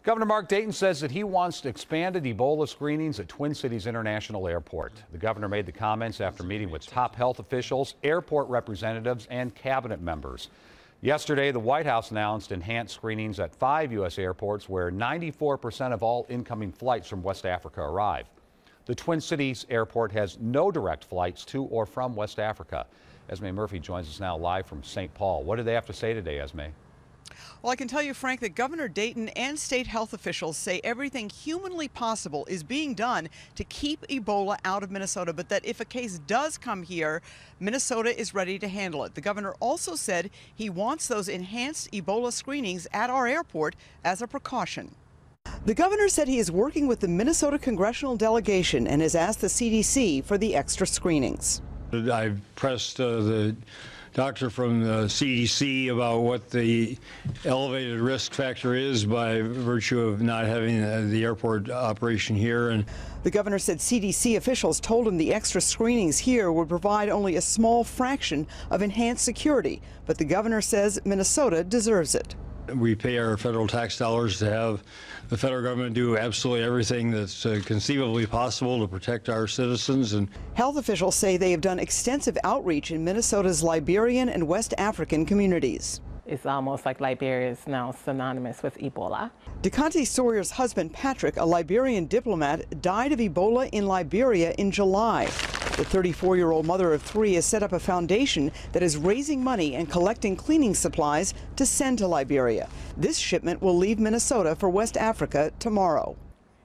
Governor Mark Dayton says that he wants expanded Ebola screenings at Twin Cities International Airport. The governor made the comments after meeting with top health officials, airport representatives, and cabinet members. Yesterday, the White House announced enhanced screenings at 5 U.S. airports where 94% of all incoming flights from West Africa arrive. The Twin Cities Airport has no direct flights to or from West Africa. Esme Murphy joins us now live from St. Paul. What did they have to say today, Esme? Well, I can tell you, Frank, that Governor Dayton and state health officials say everything humanly possible is being done to keep Ebola out of Minnesota, but that if a case does come here, Minnesota is ready to handle it. The governor also said he wants those enhanced Ebola screenings at our airport as a precaution. The governor said he is working with the Minnesota congressional delegation and has asked the CDC for the extra screenings. I've pressed the doctor from the CDC about what the elevated risk factor is by virtue of not having the airport operation here. And the governor said CDC officials told him the extra screenings here would provide only a small fraction of enhanced security, but the governor says Minnesota deserves it. We pay our federal tax dollars to have the federal government do absolutely everything that's conceivably possible to protect our citizens. And health officials say they have done extensive outreach in Minnesota's Liberian and West African communities. It's almost like Liberia is now synonymous with Ebola. DeConte Sawyer's husband, Patrick, a Liberian diplomat, died of Ebola in Liberia in July. The 34-year-old mother of 3 has set up a foundation that is raising money and collecting cleaning supplies to send to Liberia. This shipment will leave Minnesota for West Africa tomorrow.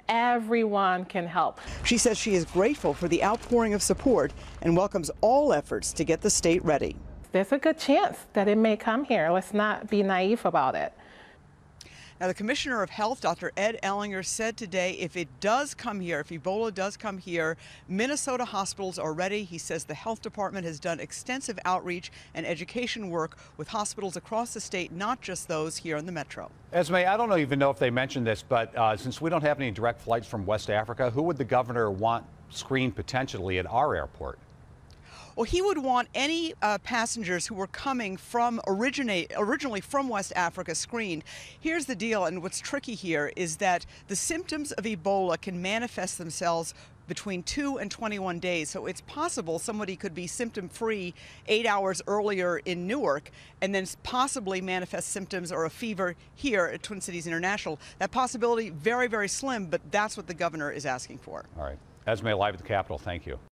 Everyone can help. She says she is grateful for the outpouring of support and welcomes all efforts to get the state ready. There's a good chance that it may come here. Let's not be naive about it. Now, the Commissioner of Health, Dr. Ed Ellinger, said today if it does come here, if Ebola does come here, Minnesota hospitals are ready. He says the health department has done extensive outreach and education work with hospitals across the state, not just those here in the metro. Esme, I don't even know if they mentioned this, but since we don't have any direct flights from West Africa, who would the governor want screened potentially at our airport? Well, he would want any passengers who were coming from originally from West Africa screened. Here's the deal, and what's tricky here is that the symptoms of Ebola can manifest themselves between 2 and 21 days. So it's possible somebody could be symptom-free 8 hours earlier in Newark and then possibly manifest symptoms or a fever here at Twin Cities International. That possibility, very, very slim, but that's what the governor is asking for. All right. Esme, live at the Capitol, thank you.